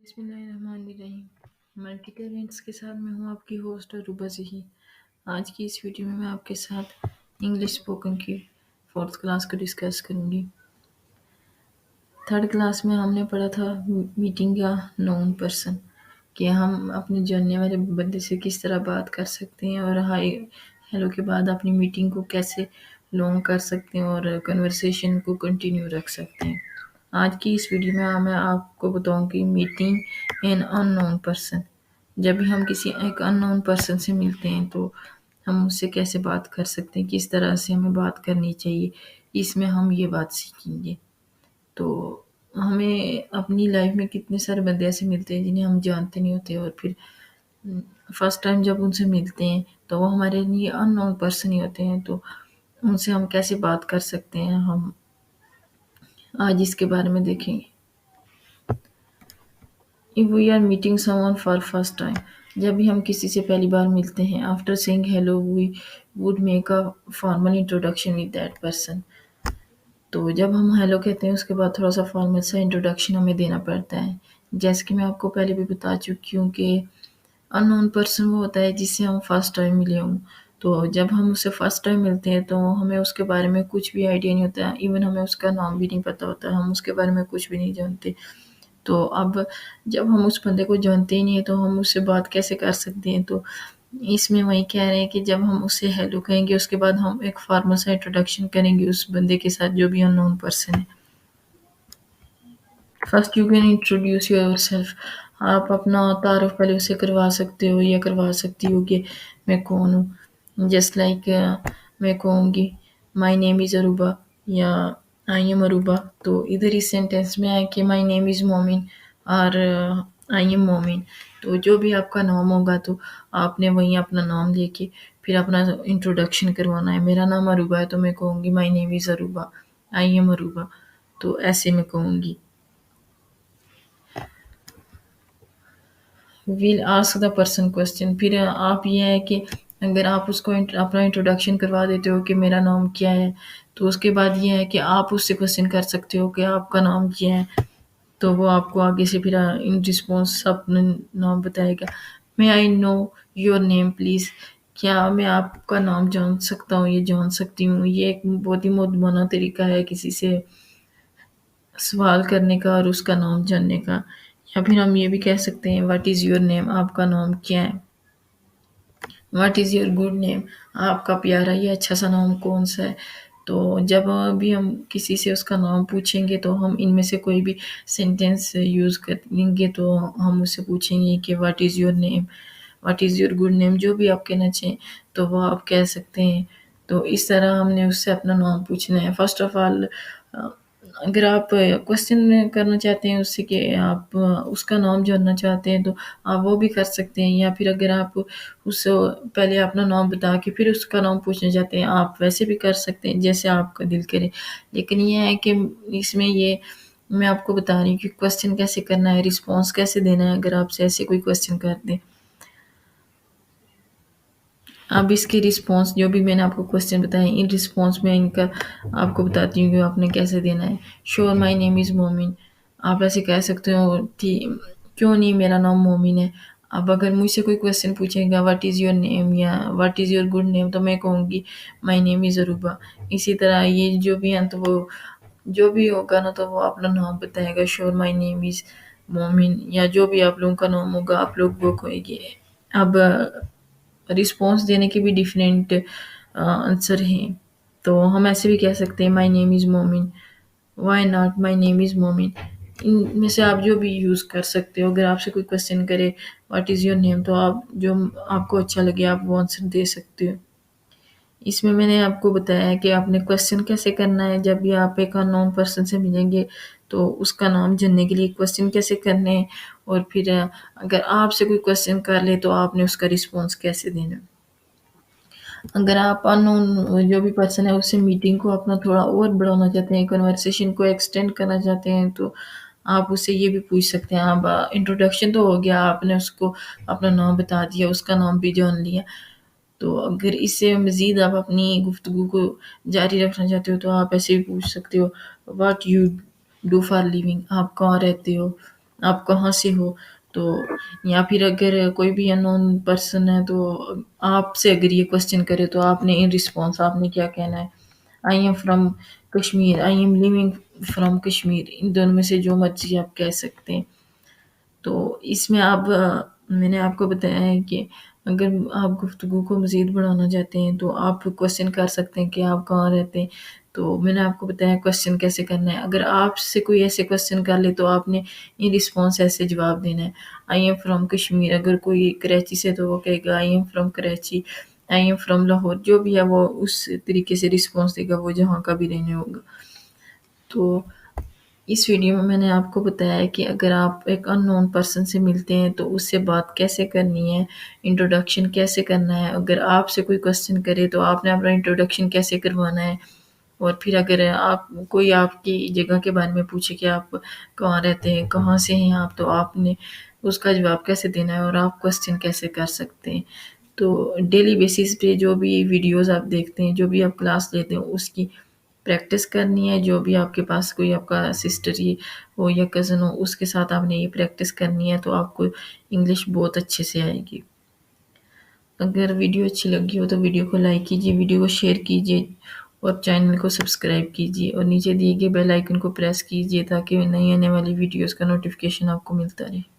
बिस्मिल्लाहिर्रहमानिर्रहीम। Multi talents के साथ मैं हूँ आपकी होस्ट अरूबा ज़ही। आज की इस वीडियो में मैं आपके साथ इंग्लिश स्पोकन की 4th क्लास को डिस्कस करूँगी। 3rd क्लास में हमने पढ़ा था मीटिंग या नोन पर्सन, कि हम अपने जानने वाले बंदे से किस तरह बात कर सकते हैं और हाय हेलो के बाद अपनी मीटिंग को कैसे लॉन्ग कर सकते हैं और कन्वर्सेशन को कंटिन्यू रख सकते हैं। आज की इस वीडियो में मैं आपको बताऊंगी मीटिंग एन अननोन पर्सन। जब भी हम किसी एक अननोन पर्सन से मिलते हैं तो हम उससे कैसे बात कर सकते हैं, किस तरह से हमें बात करनी चाहिए, इसमें हम ये बात सीखेंगे। तो हमें अपनी लाइफ में कितने सारे बंदे ऐसे मिलते हैं जिन्हें हम जानते नहीं होते और फिर फर्स्ट टाइम जब उनसे मिलते हैं तो वो हमारे लिए अननोन पर्सन ही होते हैं। तो उनसे हम कैसे बात कर सकते हैं, हम आज इसके बारे में देखेंगे। If we are meeting someone for first time, जब भी हम किसी से पहली बार मिलते हैं, after saying hello we would make a formal introduction with that person. तो जब हम हेलो कहते हैं उसके बाद थोड़ा सा फॉर्मल सा इंट्रोडक्शन हमें देना पड़ता है। जैसे कि मैं आपको पहले भी बता चुकी हूँ कि अननोन पर्सन वो होता है जिससे हम फर्स्ट टाइम मिले हों। तो जब हम उससे फर्स्ट टाइम मिलते हैं तो हमें उसके बारे में कुछ भी आइडिया नहीं होता, इवन हमें उसका नाम भी नहीं पता होता, हम उसके बारे में कुछ भी नहीं जानते। तो अब जब हम उस बंदे को जानते ही नहीं है तो हम उससे बात कैसे कर सकते हैं। तो इसमें वही कह रहे हैं कि जब हम उससे हेलो कहेंगे उसके बाद हम एक फॉर्मल सा इंट्रोडक्शन करेंगे उस बंदे के साथ जो भी अननोन पर्सन है। First you can introduce yourself. आप अपना तारुफ पहले उसे करवा सकते हो या करवा सकती हो कि मैं कौन हूँ। जस्ट लाइक मैं कहूँगी माई नेम इज़ अरूबा या आई एम अरूबा। तो इधर इस सेंटेंस में है कि माई नेम इज़ मोमिन और आई एम मोमिन। तो जो भी आपका नाम होगा तो आपने वहीं अपना नाम लेके फिर अपना इंट्रोडक्शन करवाना है। मेरा नाम अरूबा है तो मैं कहूँगी माई name is Aruba, I am Aruba. तो ऐसे मैं कहूँगी। Will ask the person question. फिर आप ये है कि अगर आप उसको अपना इंट्रोडक्शन करवा देते हो कि मेरा नाम क्या है, तो उसके बाद ये है कि आप उससे क्वेश्चन कर सकते हो कि आपका नाम क्या है। तो वो आपको आगे से फिर इन रिस्पॉन्स अपना नाम बताएगा। May I know your name please. क्या मैं आपका नाम जान सकता हूँ, ये जान सकती हूँ। ये एक बहुत ही मुद्दमाना तरीका है किसी से सवाल करने का और उसका नाम जानने का। या फिर हम ये भी कह सकते हैं व्हाट इज़ योर नेम, आपका नाम क्या है। What is your good name, आपका प्यारा या अच्छा सा नाम कौन सा है। तो जब भी हम किसी से उसका नाम पूछेंगे तो हम इनमें से कोई भी सेंटेंस यूज़ करेंगे। तो हम उससे पूछेंगे कि what is your name, what is your good name, जो भी आप कहना चाहें तो वो आप कह सकते हैं। तो इस तरह हमने उससे अपना नाम पूछना है। फर्स्ट ऑफ ऑल अगर आप क्वेश्चन करना चाहते हैं उससे कि आप उसका नाम जानना चाहते हैं तो आप वो भी कर सकते हैं। या फिर अगर आप उससे पहले अपना नाम बता के फिर उसका नाम पूछना चाहते हैं, आप वैसे भी कर सकते हैं जैसे आपका दिल करे। लेकिन ये है कि इसमें ये मैं आपको बता रही हूँ कि क्वेश्चन कैसे करना है, रिस्पॉन्स कैसे देना है अगर आपसे ऐसे कोई क्वेश्चन कर दे। अब इसके रिस्पॉन्स जो भी मैंने आपको क्वेश्चन बताए इन रिस्पॉन्स में इनका आपको बताती हूँ कि आपने कैसे देना है। श्योर माई नेम इज़ मोमिन, आप ऐसे कह सकते हो क्यों नहीं, मेरा नाम मोमिन है। अब अगर मुझसे कोई क्वेश्चन पूछेगा व्हाट इज़ योर नेम या what is your good name तो मैं कहूँगी माई नेम इज़ अरूबा। इसी तरह ये जो भी हैं तो वो जो भी होगा ना तो वो अपना नाम बताएगा, श्योर माई नेम इज़ मोमिन या जो भी आप लोगों का नाम होगा आप लोग वो कहेंगे। अब रिस्पॉन्स देने के भी डिफरेंट आंसर हैं। तो हम ऐसे भी कह सकते हैं my name is Momin, why not my name is Momin. इनमें से आप जो भी यूज़ कर सकते हो। अगर आपसे कोई क्वेश्चन करे व्हाट इज़ योर नेम तो आप जो आपको अच्छा लगे आप वो आंसर दे सकते हो। इसमें मैंने आपको बताया है कि आपने क्वेश्चन कैसे करना है। जब भी आप एक अननोन पर्सन से मिलेंगे तो उसका नाम जानने के लिए क्वेश्चन कैसे करने हैं और फिर अगर आपसे कोई क्वेश्चन कर ले तो आपने उसका रिस्पॉन्स कैसे देना। अगर आप अननोन जो भी पर्सन है उससे मीटिंग को अपना थोड़ा और बढ़ाना चाहते हैं, कन्वर्सेशन को एक्सटेंड करना चाहते हैं तो आप उससे ये भी पूछ सकते हैं। आप इंट्रोडक्शन तो हो गया, आपने उसको अपना नाम बता दिया, उसका नाम भी जान लिया। तो अगर इससे मज़ीद आप अपनी गुफ्तगू को जारी रखना चाहते हो तो आप ऐसे भी पूछ सकते हो what you do for living, आप कहाँ रहते हो, آپ کہاں سے ہو، تو یا پھر اگر کوئی بھی انون پرسن ہے تو آپ سے اگر یہ کوشچن کرے تو آپ نے ان رسپانس آپ نے کیا کہنا ہے. I am from Kashmir, I am living from Kashmir, ان دونوں میں سے جو مرضی آپ کہہ سکتے ہیں. تو اس میں میں نے آپ کو بتایا ہے کہ اگر آپ گفتگو کو مزید بڑھانا چاہتے ہیں تو آپ کوشچن کر سکتے ہیں کہ آپ کہاں رہتے ہیں. تو میں نے آپ کو بتایا کوشچن کیسے کرنا ہے. اگر آپ سے کوئی ایسے کوشچن کر لے تو آپ نے ان رسپانس ایسے جواب دینا ہے. آئی ایم فرام کشمیر، اگر کوئی کراچی سے تو وہ کہے گا I am from Karachi. I am from Lahore, جو بھی ہے وہ اس طریقے سے رسپانس دے گا وہ جہاں کا بھی رہنے ہوگا. تو اس ویڈیو میں نے آپ کو بتایا ہے کہ اگر آپ ایک ان نون پرسن سے ملتے ہیں تو اس سے بات کیسے کرنی ہے، انٹروڈکشن کیسے کرنا ہے. اگر آپ سے کوئی کوشچن کرے تو آپ نے اپنا انٹروڈکشن کیسے کروانا ہے. اور پھر اگر کوئی آپ کی جگہ کے بارے میں پوچھے کہ آپ کہاں رہتے ہیں، کہاں سے ہیں آپ، تو آپ نے اس کا جواب کیسے دینا ہے اور آپ کوشچن کیسے کر سکتے ہیں. تو ڈیلی بیسس پہ جو بھی ویڈیوز آپ دیکھتے ہیں، جو بھی آپ کلاس لیتے ہیں، اس کی پریکٹس کرنی ہے. جو بھی آپ کے پاس کوئی آپ کا سسٹر ہی ہو یا کزن ہو، اس کے ساتھ آپ نے یہ پریکٹس کرنی ہے تو آپ کو انگلش بہت اچھے سے آئے گی. اگر ویڈیو اچھی لگی ہو تو ویڈیو کو لائک کیجیے، ویڈیو کو شیئر کیجیے اور چینل کو سبسکرائب کیجیے اور نیچے دیے گئے بیل آئیکن کو پریس کیجیے تاکہ نئی آنے والی ویڈیوز کا نوٹیفیکیشن آپ کو ملتا رہے.